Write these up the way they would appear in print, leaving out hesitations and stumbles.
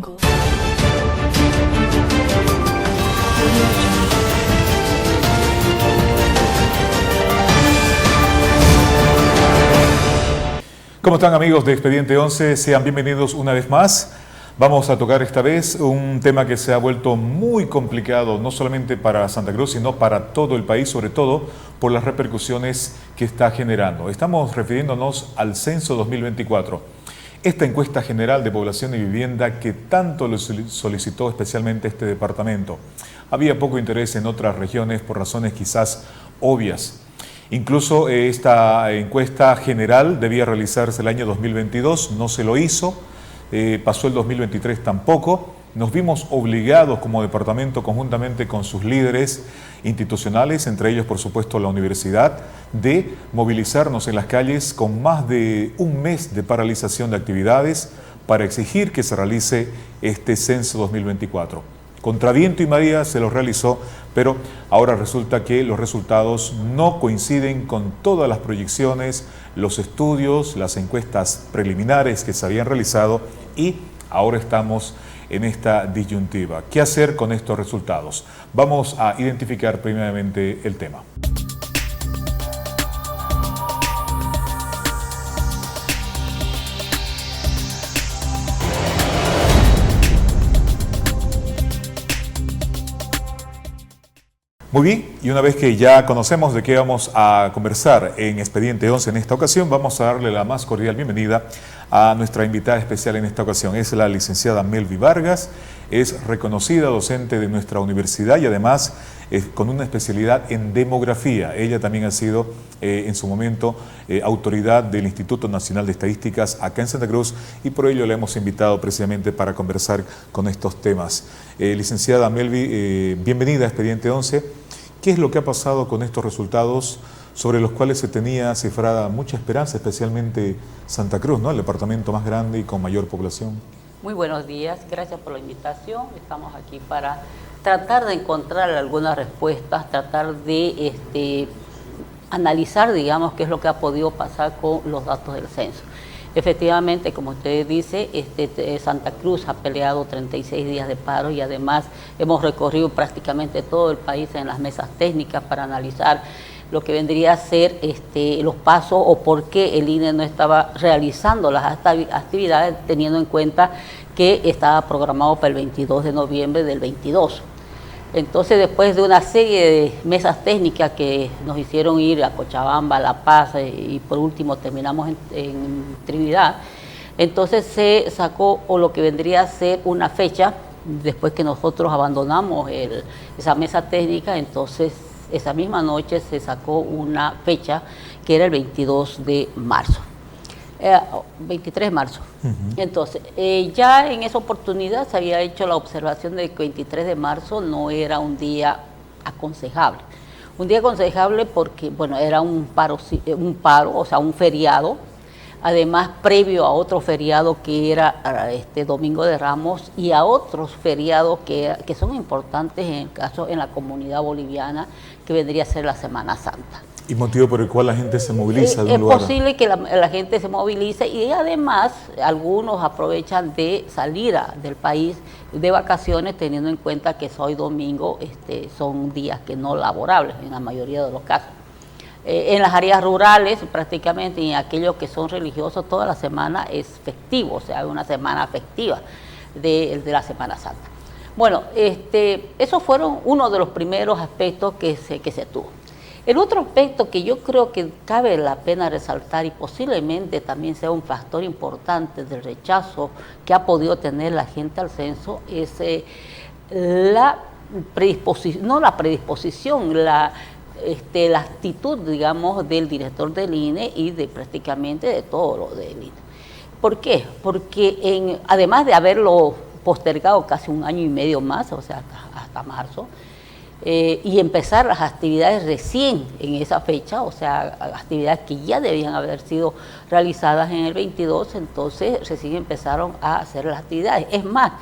¿Cómo están, amigos de Expediente 11? Sean bienvenidos una vez más. Vamos a tocar esta vez un tema que se ha vuelto muy complicado, no solamente para Santa Cruz, sino para todo el país, sobre todo por las repercusiones que está generando. Estamos refiriéndonos al Censo 2024. Esta encuesta general de población y vivienda que tanto lo solicitó especialmente este departamento. Había poco interés en otras regiones por razones quizás obvias. Incluso esta encuesta general debía realizarse el año 2022, no se lo hizo, pasó el 2023 tampoco. Nos vimos obligados como departamento, conjuntamente con sus líderes institucionales, entre ellos por supuesto la universidad, de movilizarnos en las calles con más de un mes de paralización de actividades para exigir que se realice este Censo 2024. Contra viento y marea se lo realizó, pero ahora resulta que los resultados no coinciden con todas las proyecciones, los estudios, las encuestas preliminares que se habían realizado y ahora estamos en esta disyuntiva. ¿Qué hacer con estos resultados? Vamos a identificar primeramente el tema. Muy bien, y una vez que ya conocemos de qué vamos a conversar en Expediente 11 en esta ocasión, vamos a darle la más cordial bienvenida a nuestra invitada especial en esta ocasión. Es la licenciada Melvi Vargas, es reconocida docente de nuestra universidad y además con una especialidad en demografía. Ella también ha sido en su momento autoridad del Instituto Nacional de Estadísticas acá en Santa Cruz y por ello la hemos invitado precisamente para conversar con estos temas. Licenciada Melvi, bienvenida a Expediente 11. ¿Qué es lo que ha pasado con estos resultados sobre los cuales se tenía cifrada mucha esperanza, especialmente Santa Cruz, ¿no? El departamento más grande y con mayor población? Muy buenos días, gracias por la invitación. Estamos aquí para tratar de encontrar algunas respuestas, tratar de analizar, digamos, qué es lo que ha podido pasar con los datos del censo. Efectivamente, como usted dice, Santa Cruz ha peleado 36 días de paro y además hemos recorrido prácticamente todo el país en las mesas técnicas para analizar lo que vendría a ser los pasos o por qué el INE no estaba realizando las actividades teniendo en cuenta que estaba programado para el 22 de noviembre del 22. Entonces, después de una serie de mesas técnicas que nos hicieron ir a Cochabamba, La Paz y por último terminamos en Trinidad, entonces se sacó o lo que vendría a ser una fecha, después que nosotros abandonamos esa mesa técnica, entonces esa misma noche se sacó una fecha que era el 22 de marzo. 23 de marzo. Entonces, ya en esa oportunidad se había hecho la observación de que 23 de marzo no era un día aconsejable. Un día aconsejable porque, bueno, era un paro, o sea, un feriado, además previo a otro feriado que era Domingo de Ramos y a otros feriados que son importantes en la comunidad boliviana, que vendría a ser la Semana Santa. ¿Y motivo por el cual la gente se moviliza de un lugar? Es posible que la gente se movilice y además algunos aprovechan de salir del país de vacaciones teniendo en cuenta que hoy domingo son días que no laborables en la mayoría de los casos. En las áreas rurales prácticamente y en aquellos que son religiosos toda la semana es festivo, o sea, hay una semana festiva de la Semana Santa. Bueno, esos fueron uno de los primeros aspectos que se tuvo. El otro aspecto que yo creo que cabe la pena resaltar y posiblemente también sea un factor importante del rechazo que ha podido tener la gente al censo es la actitud, digamos, del director del INE y prácticamente de todo lo del INE. ¿Por qué? Porque además de haberlo postergado casi un año y medio más, o sea, hasta marzo, y empezar las actividades recién en esa fecha, o sea, actividades que ya debían haber sido realizadas en el 22, entonces recién empezaron a hacer las actividades. Es más,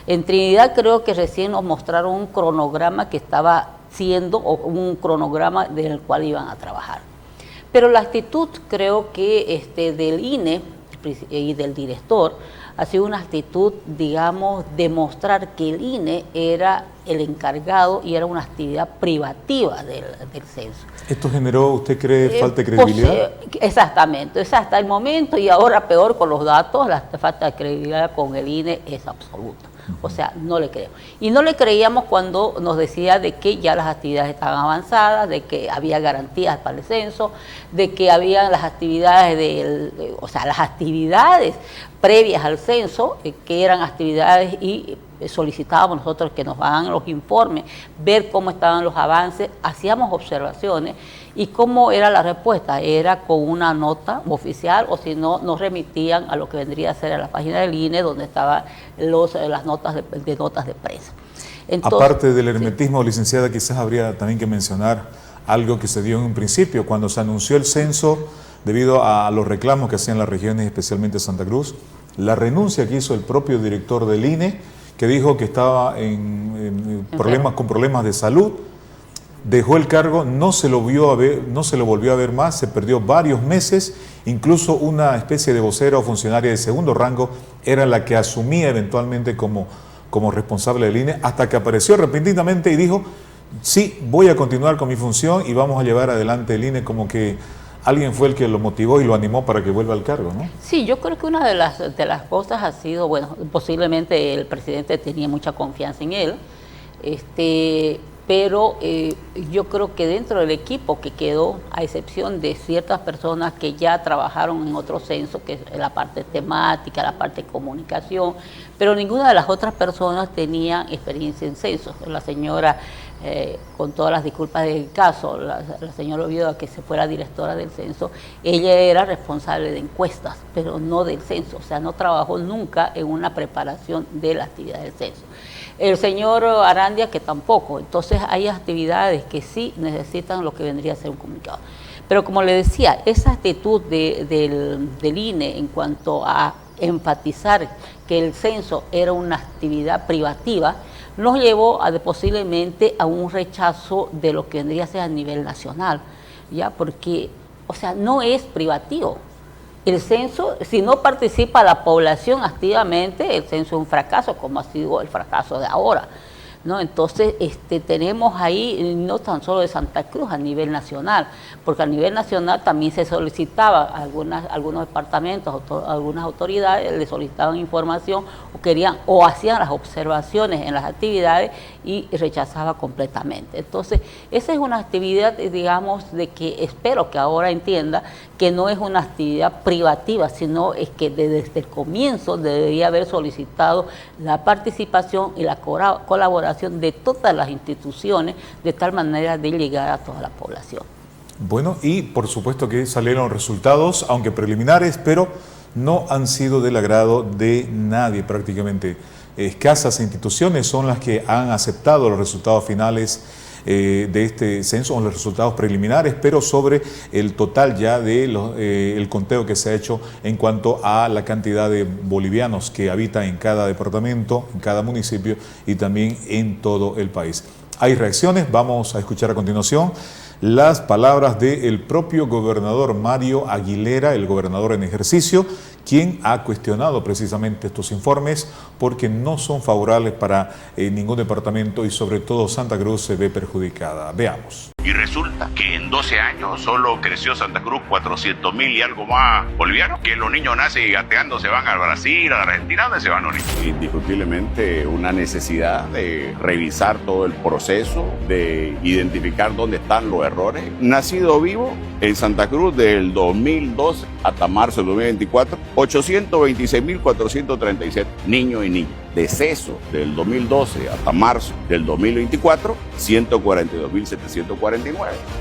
en Trinidad creo que recién nos mostraron un cronograma que estaba siendo, o un cronograma del cual iban a trabajar. Pero la actitud creo que del INE y del director ha sido una actitud, digamos, de mostrar que el INE era el encargado y era una actividad privativa del censo. ¿Esto generó, usted cree, falta de credibilidad? Exactamente, es hasta el momento, y ahora peor con los datos, la falta de credibilidad con el INE es absoluta. O sea, no le creemos. Y no le creíamos cuando nos decía de que ya las actividades estaban avanzadas, de que había garantías para el censo, de que había las actividades las actividades previas al censo, que eran actividades y solicitábamos nosotros que nos hagan los informes, ver cómo estaban los avances, hacíamos observaciones y cómo era la respuesta, era con una nota oficial o si no, nos remitían a lo que vendría a ser a la página del INE donde estaban las notas de notas de prensa. Entonces, aparte del hermetismo, sí, licenciada, quizás habría también que mencionar algo que se dio en un principio, cuando se anunció el censo, debido a los reclamos que hacían las regiones, especialmente Santa Cruz, la renuncia que hizo el propio director del INE, que dijo que estaba con problemas de salud, dejó el cargo, no se lo volvió a ver más, se perdió varios meses, incluso una especie de vocera o funcionaria de segundo rango era la que asumía eventualmente como responsable del INE, hasta que apareció repentinamente y dijo, sí, voy a continuar con mi función y vamos a llevar adelante el INE, como que alguien fue el que lo motivó y lo animó para que vuelva al cargo, ¿no? Sí, yo creo que una de las cosas ha sido, bueno, posiblemente el presidente tenía mucha confianza en él, pero yo creo que dentro del equipo que quedó, a excepción de ciertas personas que ya trabajaron en otro censo, que es la parte temática, la parte de comunicación, pero ninguna de las otras personas tenía experiencia en censos. La señora, con todas las disculpas del caso, la señora Oviedo, que se fuera directora del censo, ella era responsable de encuestas, pero no del censo, o sea, no trabajó nunca en una preparación de la actividad del censo. El señor Arandia, que tampoco. Entonces hay actividades que sí necesitan lo que vendría a ser un comunicado. Pero como le decía, esa actitud del INE en cuanto a enfatizar que el censo era una actividad privativa, nos llevó posiblemente a un rechazo de lo que vendría a ser a nivel nacional, ¿ya? Porque, o sea, no es privativo. El censo, si no participa la población activamente, el censo es un fracaso, como ha sido el fracaso de ahora, ¿no? Entonces, tenemos ahí, no tan solo de Santa Cruz, a nivel nacional, porque a nivel nacional también se solicitaba, algunos departamentos, algunas autoridades le solicitaban información o hacían las observaciones en las actividades y rechazaba completamente. Entonces, esa es una actividad, digamos, de que espero que ahora entienda que no es una actividad privativa, sino es que desde el comienzo debería haber solicitado la participación y la colaboración de todas las instituciones, de tal manera de llegar a toda la población. Bueno, y por supuesto que salieron resultados, aunque preliminares, pero no han sido del agrado de nadie prácticamente. Escasas instituciones son las que han aceptado los resultados finales de este censo, los resultados preliminares, pero sobre el total ya de el conteo que se ha hecho en cuanto a la cantidad de bolivianos que habitan en cada departamento, en cada municipio y también en todo el país. Hay reacciones, vamos a escuchar a continuación las palabras del propio gobernador Mario Aguilera, el gobernador en ejercicio, quien ha cuestionado precisamente estos informes porque no son favorables para ningún departamento y sobre todo Santa Cruz se ve perjudicada. Veamos. Y resulta que en 12 años solo creció Santa Cruz 400,000 y algo más bolivianos, que los niños nacen y gateando se van al Brasil, a la Argentina, ¿dónde se van los niños? Indiscutiblemente una necesidad de revisar todo el proceso, de identificar dónde están los errores. Nacido vivo en Santa Cruz del 2012 hasta marzo del 2024, 826.437 niños y niñas. Deceso del 2012 hasta marzo del 2024, 142.749.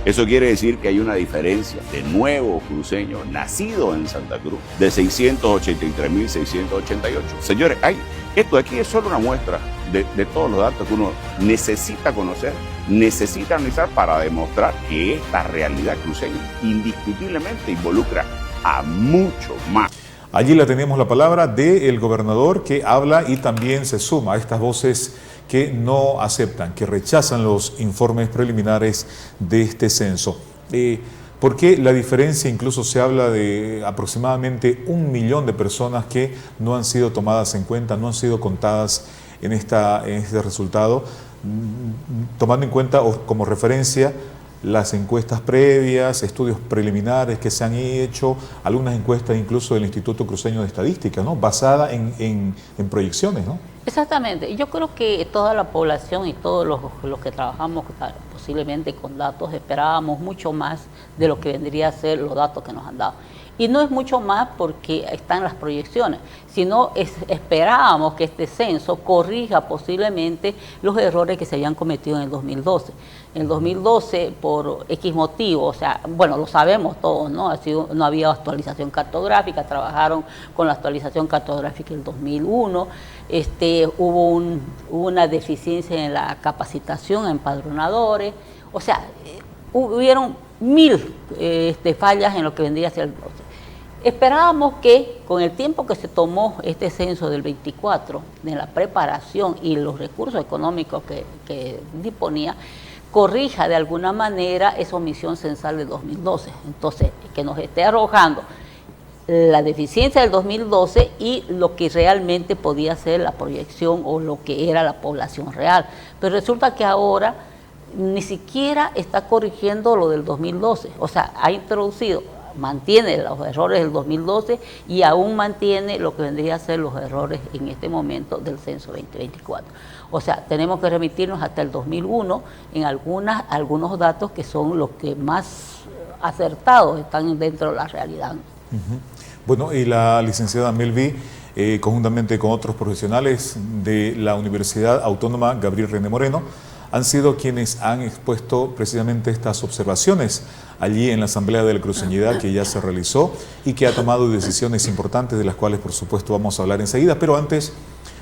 Eso quiere decir que hay una diferencia de nuevos cruceños nacidos en Santa Cruz de 683.688. Señores, esto de aquí es solo una muestra de todos los datos que uno necesita conocer, necesita analizar para demostrar que esta realidad cruceña indiscutiblemente involucra a mucho más. Allí la tenemos la palabra del gobernador que habla y también se suma a estas voces que no aceptan, que rechazan los informes preliminares de este censo. Porque la diferencia, incluso se habla de aproximadamente 1 millón de personas que no han sido tomadas en cuenta, no han sido contadas en este resultado, tomando en cuenta como referencia las encuestas previas, estudios preliminares que se han hecho, algunas encuestas incluso del Instituto Cruceño de Estadística, ¿no? Basada en proyecciones, ¿no? Exactamente. Yo creo que toda la población y todos los que trabajamos posiblemente con datos esperábamos mucho más de lo que vendría a ser los datos que nos han dado. Y no es mucho más porque están las proyecciones, sino esperábamos que este censo corrija posiblemente los errores que se habían cometido en el 2012. En el 2012, por X motivo, o sea, bueno, lo sabemos todos, ¿no? No había actualización cartográfica, trabajaron con la actualización cartográfica en el 2001, hubo una deficiencia en la capacitación a empadronadores, o sea, hubieron 1000 fallas en lo que vendría a ser el 12. Esperábamos que con el tiempo que se tomó este censo del 24, de la preparación y los recursos económicos que disponía, corrija de alguna manera esa omisión censal del 2012. Entonces, que nos esté arrojando la deficiencia del 2012 y lo que realmente podía ser la proyección o lo que era la población real. Pero resulta que ahora ni siquiera está corrigiendo lo del 2012, o sea, ha introducido, mantiene los errores del 2012 y aún mantiene lo que vendría a ser los errores en este momento del censo 2024. O sea, tenemos que remitirnos hasta el 2001 en algunos datos que son los que más acertados están dentro de la realidad. Bueno, y la licenciada Melvi, conjuntamente con otros profesionales de la Universidad Autónoma Gabriel René Moreno, han sido quienes han expuesto precisamente estas observaciones allí en la Asamblea de la Cruceñidad que ya se realizó y que ha tomado decisiones importantes de las cuales por supuesto vamos a hablar enseguida, pero antes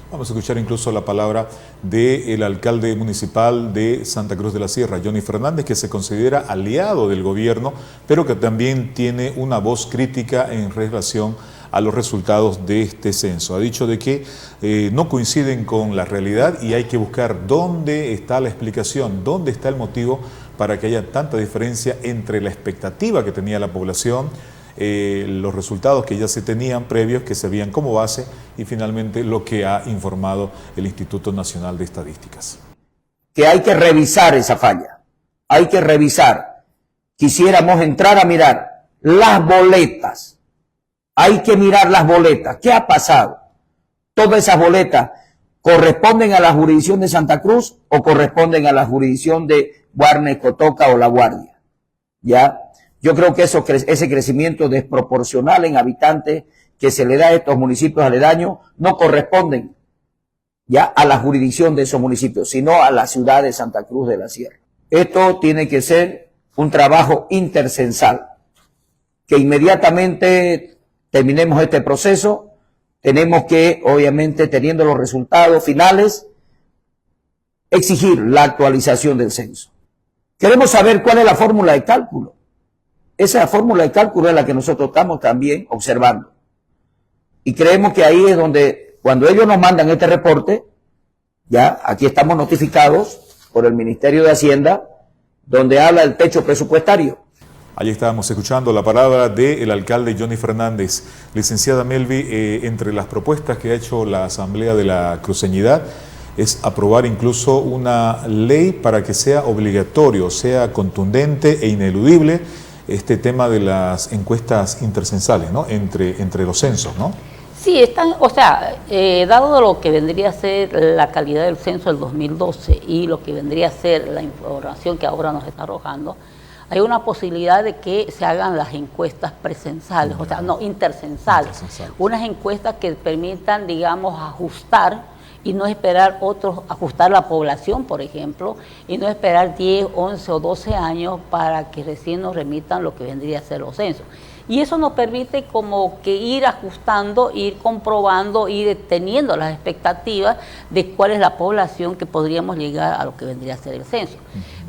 vamos a escuchar incluso la palabra del alcalde municipal de Santa Cruz de la Sierra, Johnny Fernández, que se considera aliado del gobierno, pero que también tiene una voz crítica en relación a los resultados de este censo. Ha dicho de que no coinciden con la realidad y hay que buscar dónde está la explicación, dónde está el motivo para que haya tanta diferencia entre la expectativa que tenía la población, los resultados que ya se tenían previos, que se veían como base, y finalmente lo que ha informado el Instituto Nacional de Estadísticas. Que hay que revisar esa falla, hay que revisar. Quisiéramos entrar a mirar las boletas. Hay que mirar las boletas. ¿Qué ha pasado? ¿Todas esas boletas corresponden a la jurisdicción de Santa Cruz o corresponden a la jurisdicción de Guarne, Cotoca o La Guardia? ¿Ya? Yo creo que ese crecimiento desproporcional en habitantes que se le da a estos municipios aledaños no corresponden ya a la jurisdicción de esos municipios, sino a la ciudad de Santa Cruz de la Sierra. Esto tiene que ser un trabajo intercensal, que inmediatamente terminemos este proceso, tenemos que, obviamente, teniendo los resultados finales, exigir la actualización del censo. Queremos saber cuál es la fórmula de cálculo. Esa fórmula de cálculo es la que nosotros estamos también observando. Y creemos que ahí es donde, cuando ellos nos mandan este reporte, ya, aquí estamos notificados por el Ministerio de Hacienda, donde habla del techo presupuestario. Allí estábamos escuchando la palabra del alcalde Johnny Fernández. Licenciada Melvi, entre las propuestas que ha hecho la Asamblea de la Cruceñidad es aprobar incluso una ley para que sea obligatorio, sea contundente e ineludible este tema de las encuestas intercensales, ¿no? Entre los censos, ¿no? Sí, están, o sea, dado lo que vendría a ser la calidad del censo del 2012 y lo que vendría a ser la información que ahora nos está arrojando, hay una posibilidad de que se hagan las encuestas precensales, o sea, no, intercensales. Unas encuestas que permitan, digamos, ajustar y no esperar ajustar la población, por ejemplo, y no esperar 10, 11 o 12 años para que recién nos remitan lo que vendría a ser los censos. Y eso nos permite como que ir ajustando, ir comprobando, ir teniendo las expectativas de cuál es la población que podríamos llegar a lo que vendría a ser el censo.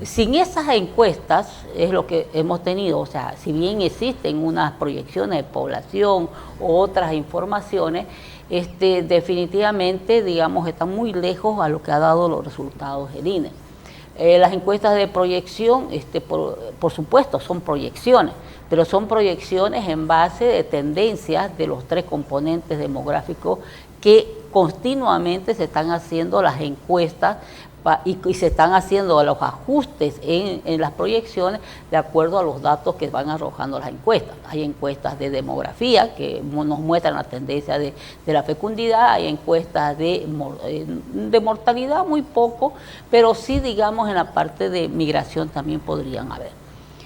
Sin esas encuestas, es lo que hemos tenido, o sea, si bien existen unas proyecciones de población o otras informaciones, definitivamente, digamos, están muy lejos a lo que ha dado los resultados del INE. Las encuestas de proyección, por supuesto, son proyecciones, pero son proyecciones en base de tendencias de los 3 componentes demográficos que continuamente se están haciendo las encuestas y se están haciendo los ajustes en las proyecciones de acuerdo a los datos que van arrojando las encuestas. Hay encuestas de demografía que nos muestran la tendencia de la fecundidad, hay encuestas de mortalidad muy poco, pero sí, digamos, en la parte de migración también podrían haber.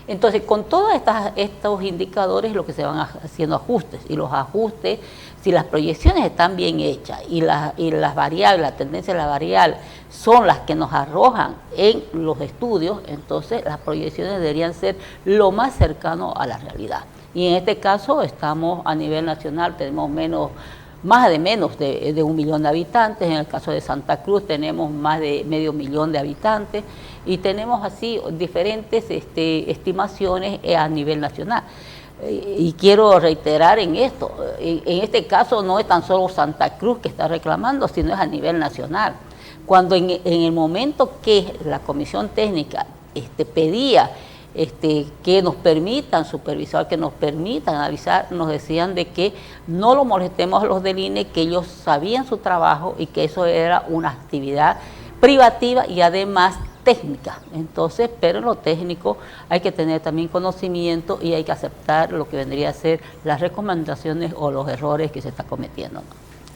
Entonces, con todos estos indicadores lo que se van haciendo ajustes, y los ajustes, si las proyecciones están bien hechas y las variables, la tendencia de la variable son las que nos arrojan en los estudios, entonces las proyecciones deberían ser lo más cercano a la realidad. Y en este caso estamos a nivel nacional, tenemos más de 1 millón de habitantes. En el caso de Santa Cruz tenemos más de 500.000 de habitantes y tenemos así diferentes estimaciones a nivel nacional. Y quiero reiterar en esto, en este caso no es tan solo Santa Cruz que está reclamando, sino es a nivel nacional. Cuando en el momento que la Comisión Técnica pedía que nos permitan supervisar, que nos permitan analizar, nos decían de que no lo molestemos a los del INE, que ellos sabían su trabajo y que eso era una actividad privativa y además técnica. Entonces, pero en lo técnico hay que tener también conocimiento y hay que aceptar lo que vendría a ser las recomendaciones o los errores que se está cometiendo, ¿no?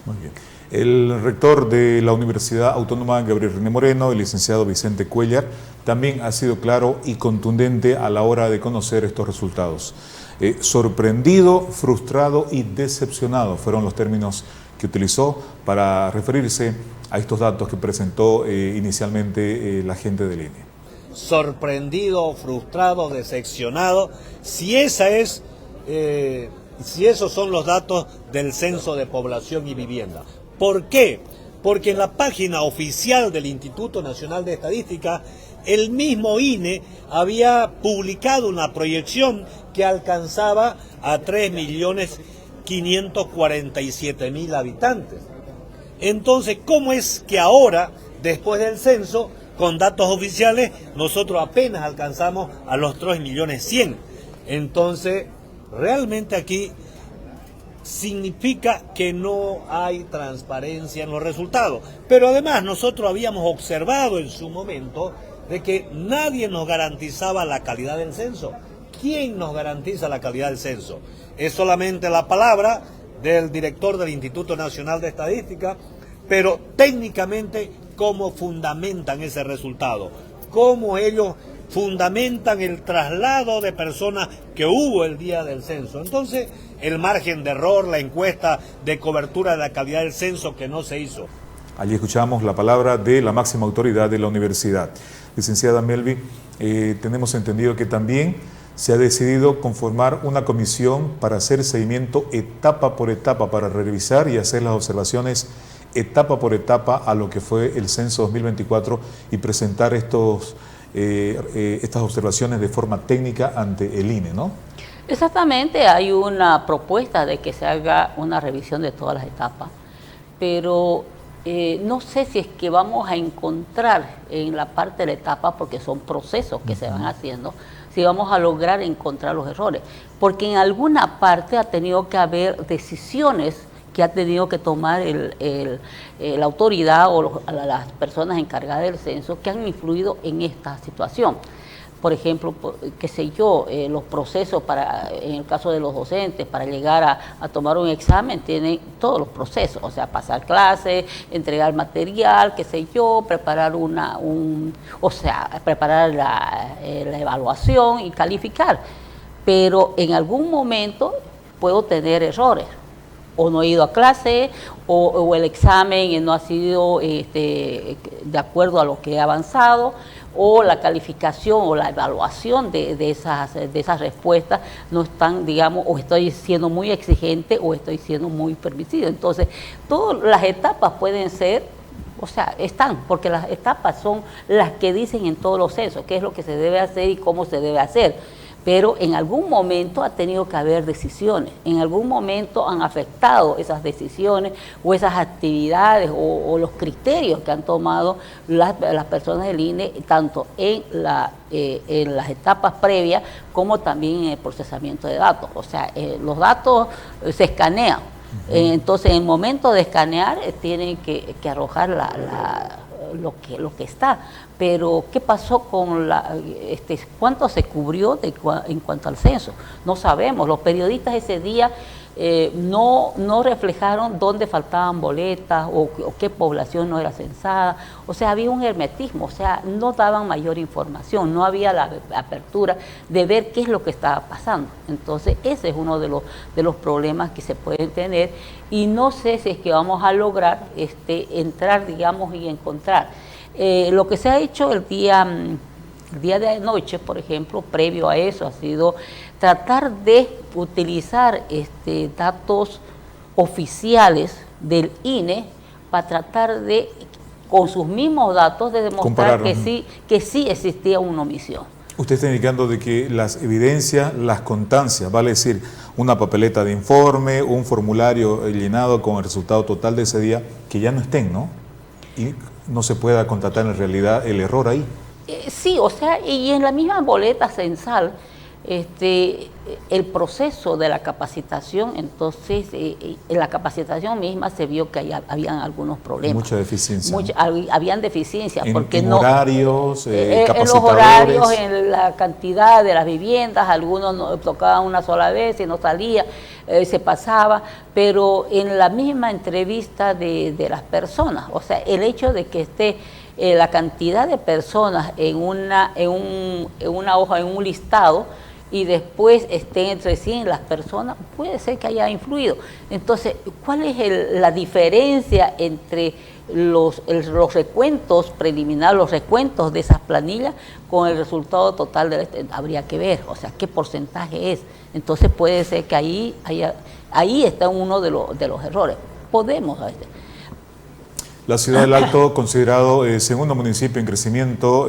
Muy bien. El rector de la Universidad Autónoma, Gabriel René Moreno, el licenciado Vicente Cuellar, también ha sido claro y contundente a la hora de conocer estos resultados. Sorprendido, frustrado y decepcionado fueron los términos que utilizó para referirse a estos datos que presentó inicialmente la gente del INE. Sorprendido, frustrado, decepcionado, si esos son los datos del Censo de Población y Vivienda. ¿Por qué? Porque en la página oficial del Instituto Nacional de Estadística, el mismo INE había publicado una proyección que alcanzaba a 3.547.000 habitantes. Entonces, ¿cómo es que ahora, después del censo, con datos oficiales, nosotros apenas alcanzamos a los 3.100.000? Entonces, realmente aquí significa que no hay transparencia en los resultados. Pero además nosotros habíamos observado en su momento de que nadie nos garantizaba la calidad del censo. ¿Quién nos garantiza la calidad del censo? Es solamente la palabra del director del Instituto Nacional de Estadística, pero técnicamente, ¿cómo fundamentan ese resultado? ¿Cómo ellos fundamentan el traslado de personas que hubo el día del censo? Entonces, el margen de error, la encuesta de cobertura de la calidad del censo que no se hizo. Allí escuchamos la palabra de la máxima autoridad de la universidad. Licenciada Melvi, tenemos entendido que también se ha decidido conformar una comisión para hacer seguimiento etapa por etapa, para revisar y hacer las observaciones etapa por etapa a lo que fue el censo 2024 y presentar estas observaciones de forma técnica ante el INE, ¿no? Exactamente, hay una propuesta de que se haga una revisión de todas las etapas, pero no sé si es que vamos a encontrar en la parte de la etapa, porque son procesos que se van haciendo, si vamos a lograr encontrar los errores, porque en alguna parte ha tenido que haber decisiones que ha tenido que tomar la autoridad o las personas encargadas del censo que han influido en esta situación. Por ejemplo, qué sé yo, los procesos en el caso de los docentes, para llegar a tomar un examen, tienen todos los procesos, o sea, pasar clases, entregar material, qué sé yo, preparar preparar la evaluación y calificar. Pero en algún momento puedo tener errores. O no he ido a clase, o el examen no ha sido de acuerdo a lo que he avanzado, o la calificación o la evaluación de esas respuestas no están, digamos, o estoy siendo muy exigente o estoy siendo muy permisivo. Entonces, todas las etapas pueden ser, o sea, están, porque las etapas son las que dicen en todos los censos qué es lo que se debe hacer y cómo se debe hacer. pero en algún momento ha tenido que haber decisiones, en algún momento han afectado esas decisiones o esas actividades o los criterios que han tomado las personas del INE, tanto en las etapas previas como también en el procesamiento de datos. O sea, los datos se escanean, entonces en el momento de escanear tienen que arrojar lo que está. Pero ¿qué pasó con cuánto se cubrió en cuanto al censo? No sabemos. Los periodistas ese día no reflejaron dónde faltaban boletas o qué población no era censada. O sea, había un hermetismo, o sea, no daban mayor información, no había la apertura de ver qué es lo que estaba pasando. Entonces, ese es uno de los problemas que se pueden tener, y no sé si es que vamos a lograr entrar, digamos, y encontrar. Lo que se ha hecho el día de anoche, por ejemplo, previo a eso, ha sido tratar de utilizar datos oficiales del INE para tratar de, con sus mismos datos, de demostrar que sí existía una omisión. Usted está indicando de que las evidencias, las constancias, vale decir, una papeleta de informe, un formulario llenado con el resultado total de ese día, que ya no estén, ¿no? Y no se pueda constatar en realidad el error ahí. Sí, o sea, y en la misma boleta censal, el proceso de la capacitación, entonces en la capacitación misma se vio que habían algunos problemas. Mucha deficiencia. Habían deficiencias. En horarios, capacitadores. En los horarios, en la cantidad de las viviendas, algunos tocaban una sola vez y no salía, se pasaba, pero en la misma entrevista de las personas, o sea, el hecho de que esté la cantidad de personas en una hoja, en un listado, y después estén entre 100 las personas, puede ser que haya influido. Entonces, ¿cuál es la diferencia entre los recuentos preliminares, los recuentos de esas planillas con el resultado total? Habría que ver, o sea, qué porcentaje es. Entonces puede ser que ahí está uno de los errores. Podemos. La ciudad del Alto, considerado segundo municipio en crecimiento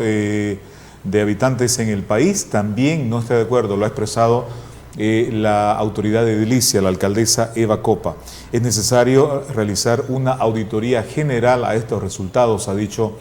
de habitantes en el país, también no está de acuerdo, lo ha expresado la autoridad edilicia, la alcaldesa Eva Copa. Es necesario realizar una auditoría general a estos resultados, ha dicho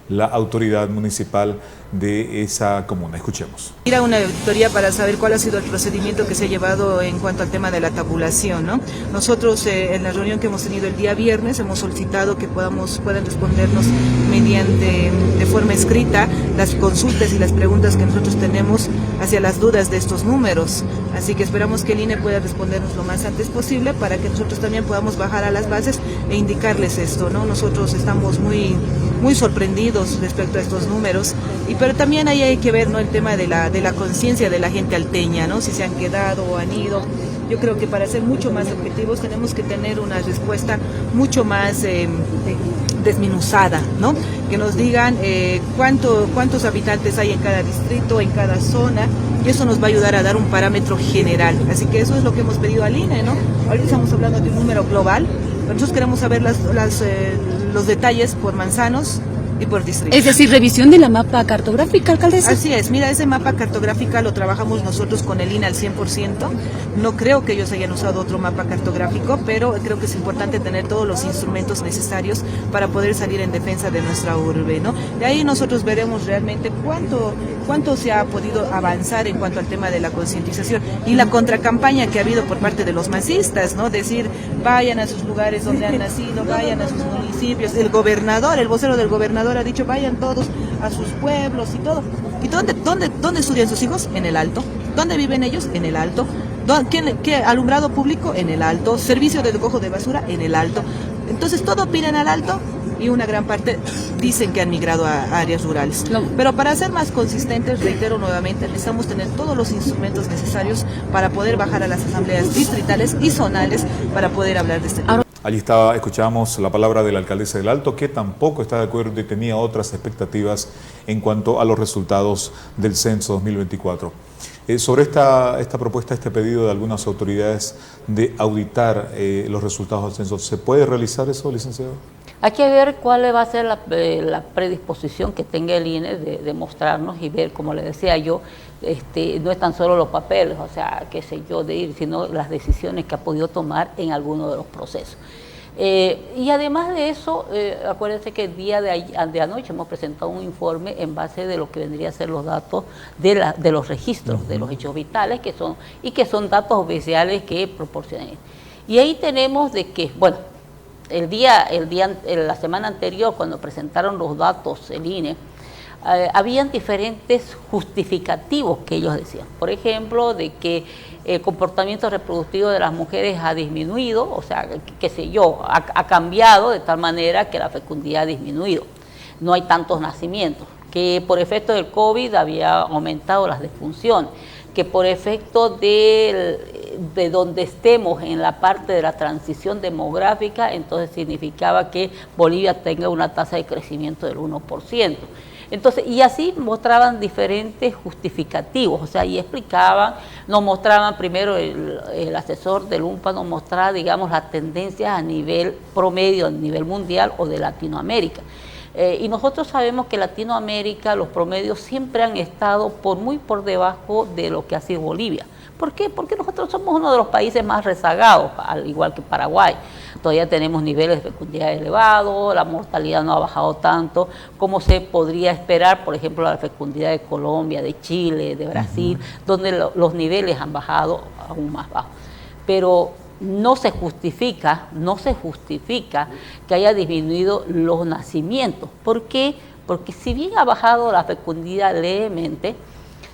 la autoridad municipal de esa comuna. Escuchemos. Ir a una auditoría para saber cuál ha sido el procedimiento que se ha llevado en cuanto al tema de la tabulación, ¿no? Nosotros en la reunión que hemos tenido el día viernes hemos solicitado que puedan respondernos mediante de forma escrita las consultas y las preguntas que nosotros tenemos hacia las dudas de estos números. Así que esperamos que el INE pueda respondernos lo más antes posible para que nosotros también podamos bajar a las bases e indicarles esto, ¿no? Nosotros estamos muy sorprendidos respecto a estos números, pero también ahí hay que ver, ¿no?, el tema de la conciencia de la gente alteña, ¿no?, si se han quedado o han ido. Yo creo que para ser mucho más objetivos tenemos que tener una respuesta mucho más desmenuzada, ¿no?, que nos digan cuántos habitantes hay en cada distrito, en cada zona, y eso nos va a ayudar a dar un parámetro general. Así que eso es lo que hemos pedido al INE, ¿no? Ahorita estamos hablando de un número global, pero nosotros queremos saber los detalles por manzanos y por distrito. Es decir, revisión de la mapa cartográfica, alcaldesa. Así es, mira, ese mapa cartográfica lo trabajamos nosotros con el INE al 100%. No creo que ellos hayan usado otro mapa cartográfico, pero creo que es importante tener todos los instrumentos necesarios para poder salir en defensa de nuestra urbe, ¿no? De ahí nosotros veremos realmente cuánto se ha podido avanzar en cuanto al tema de la concientización y la contracampaña que ha habido por parte de los masistas, ¿no? Decir, vayan a sus lugares donde han nacido, vayan a sus municipios. El gobernador, el vocero del gobernador ha dicho, vayan todos a sus pueblos y todo. ¿Y dónde estudian sus hijos? En el Alto. ¿Dónde viven ellos? En el Alto. ¿Qué alumbrado público? En el Alto. ¿Servicio de recojo de basura? En el Alto. Entonces todo piden al Alto y una gran parte dicen que han migrado a áreas rurales. Pero para ser más consistentes, reitero nuevamente, necesitamos tener todos los instrumentos necesarios para poder bajar a las asambleas distritales y zonales para poder hablar de este tema. Allí escuchábamos la palabra de la alcaldesa del Alto, que tampoco está de acuerdo y tenía otras expectativas en cuanto a los resultados del censo 2024. Sobre esta propuesta, este pedido de algunas autoridades de auditar los resultados del censo, ¿se puede realizar eso, licenciado? Hay que ver cuál va a ser la predisposición que tenga el INE de mostrarnos y ver, como le decía yo, no es tan solo los papeles, o sea, qué sé yo, de ir, sino las decisiones que ha podido tomar en alguno de los procesos. Y además de eso, acuérdense que el día de anoche hemos presentado un informe en base de lo que vendría a ser los datos de los registros, de los hechos vitales, que son datos oficiales que proporcionan. Y ahí tenemos de que, bueno, la semana anterior, cuando presentaron los datos el INE, habían diferentes justificativos que ellos decían. Por ejemplo, de que el comportamiento reproductivo de las mujeres ha disminuido, o sea, qué sé yo, ha cambiado de tal manera que la fecundidad ha disminuido. No hay tantos nacimientos. Que por efecto del COVID había aumentado las disfunciones. Que por efecto de donde estemos en la parte de la transición demográfica, entonces significaba que Bolivia tenga una tasa de crecimiento del 1%. Entonces, y así mostraban diferentes justificativos, o sea, y explicaban, nos mostraban primero el asesor del UNPA, nos mostraba, digamos, las tendencias a nivel promedio, a nivel mundial o de Latinoamérica. Y nosotros sabemos que Latinoamérica, los promedios siempre han estado muy por debajo de lo que ha sido Bolivia. ¿Por qué? Porque nosotros somos uno de los países más rezagados, al igual que Paraguay. Todavía tenemos niveles de fecundidad elevados, la mortalidad no ha bajado tanto como se podría esperar, por ejemplo, la fecundidad de Colombia, de Chile, de Brasil, donde los niveles han bajado aún más bajos. Pero no se justifica que haya disminuido los nacimientos. ¿Por qué? Porque si bien ha bajado la fecundidad levemente,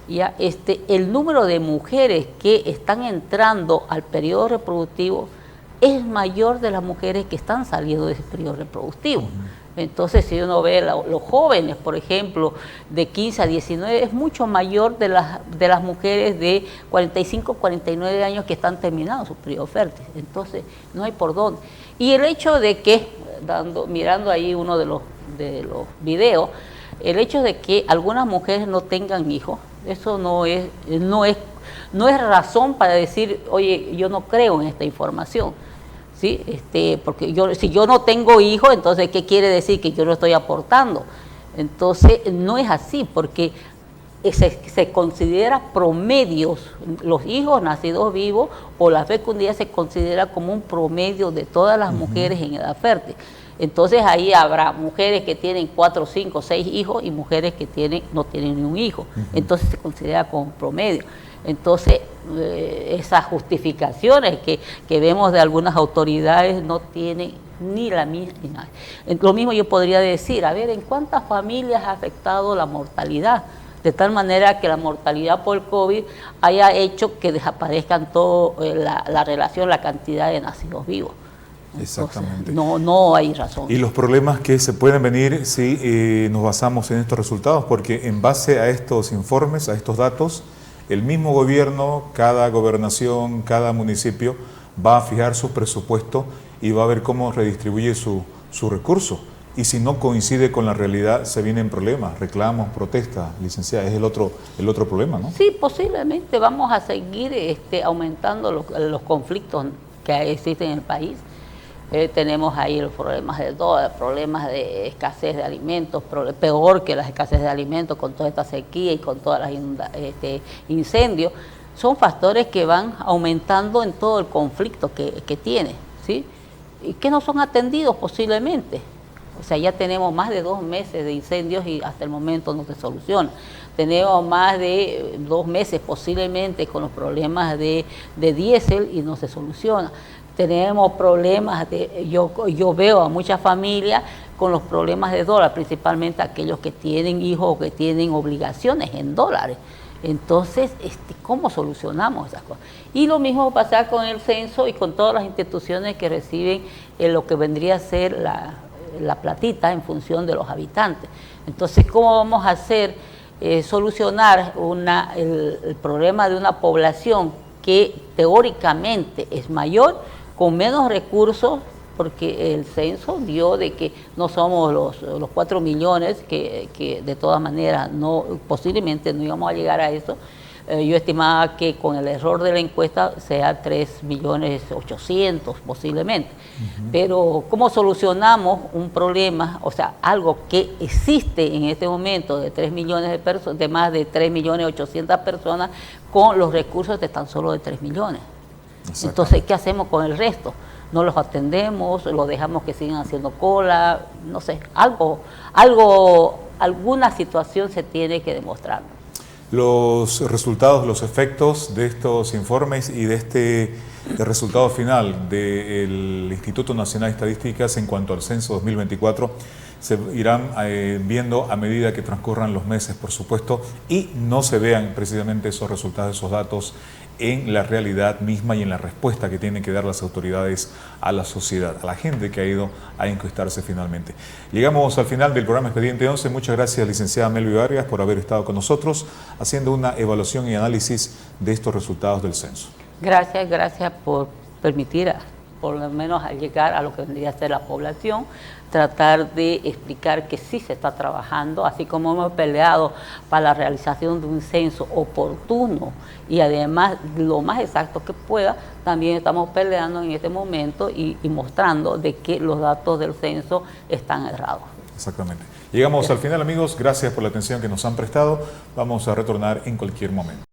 ya el número de mujeres que están entrando al periodo reproductivo es mayor de las mujeres que están saliendo de ese periodo reproductivo. Entonces, si uno ve los jóvenes, por ejemplo, de 15 a 19, es mucho mayor de las mujeres de 45, 49 años que están terminando su periodo fértil. Entonces, no hay por dónde. Y el hecho de que, mirando ahí uno de los videos, el hecho de que algunas mujeres no tengan hijos, eso no es razón para decir, oye, yo no creo en esta información. ¿Sí? Porque si yo no tengo hijos, entonces, ¿qué quiere decir? Que yo no estoy aportando. Entonces, no es así, porque se considera promedios, los hijos nacidos vivos o la fecundidad se considera como un promedio de todas las mujeres en edad fértil. Entonces, ahí habrá mujeres que tienen 4, 5, 6 hijos y mujeres que no tienen ni un hijo. Entonces, se considera como promedio. Entonces, esas justificaciones que vemos de algunas autoridades no tienen ni la misma. Lo mismo yo podría decir, a ver, ¿en cuántas familias ha afectado la mortalidad? De tal manera que la mortalidad por el COVID haya hecho que desaparezcan la relación, la cantidad de nacidos vivos. Exactamente. Entonces, no hay razón. Y los problemas que se pueden venir si nos basamos en estos resultados, porque en base a estos informes, a estos datos, el mismo gobierno, cada gobernación, cada municipio va a fijar su presupuesto y va a ver cómo redistribuye su recurso. Y si no coincide con la realidad, se vienen problemas, reclamos, protestas, licenciada. Es el otro problema, ¿no? Sí, posiblemente vamos a seguir aumentando los conflictos que existen en el país. Tenemos ahí los problemas de dólar, problemas de escasez de alimentos, peor que la escasez de alimentos con toda esta sequía y con todos los incendios. Son factores que van aumentando en todo el conflicto que tiene, ¿sí? Y que no son atendidos posiblemente. O sea, ya tenemos más de 2 meses de incendios y hasta el momento no se soluciona. Tenemos más de 2 meses posiblemente con los problemas de diésel y no se soluciona. Tenemos problemas yo veo a muchas familias con los problemas de dólar, principalmente aquellos que tienen hijos o que tienen obligaciones en dólares. Entonces, ¿cómo solucionamos esas cosas? Y lo mismo va a pasar con el censo y con todas las instituciones que reciben lo que vendría a ser la platita en función de los habitantes. Entonces, ¿cómo vamos a hacer solucionar el problema de una población que teóricamente es mayor, con menos recursos, porque el censo dio de que no somos los 4 millones, que de todas maneras posiblemente no íbamos a llegar a eso, Yo estimaba que con el error de la encuesta sea 3.800.000 posiblemente. Pero ¿cómo solucionamos un problema, o sea, algo que existe en este momento de 3 millones de personas, de más de 3.800.000 personas, con los recursos de tan solo de 3 millones? Entonces, ¿qué hacemos con el resto? ¿No los atendemos? ¿Los dejamos que sigan haciendo cola? No sé, alguna situación se tiene que demostrar. Los resultados, los efectos de estos informes y de este resultado final del Instituto Nacional de Estadísticas en cuanto al censo 2024 se irán viendo a medida que transcurran los meses, por supuesto, y no se vean precisamente esos resultados, esos datos en la realidad misma y en la respuesta que tienen que dar las autoridades a la sociedad, a la gente que ha ido a encuestarse finalmente. Llegamos al final del programa Expediente 11. Muchas gracias, licenciada Melvi Vargas, por haber estado con nosotros haciendo una evaluación y análisis de estos resultados del censo. Gracias por permitir, por lo menos al llegar a lo que vendría a ser la población, tratar de explicar que sí se está trabajando, así como hemos peleado para la realización de un censo oportuno y además lo más exacto que pueda, también estamos peleando en este momento y mostrando de que los datos del censo están errados. Exactamente. Llegamos al final, amigos. Gracias por la atención que nos han prestado. Vamos a retornar en cualquier momento.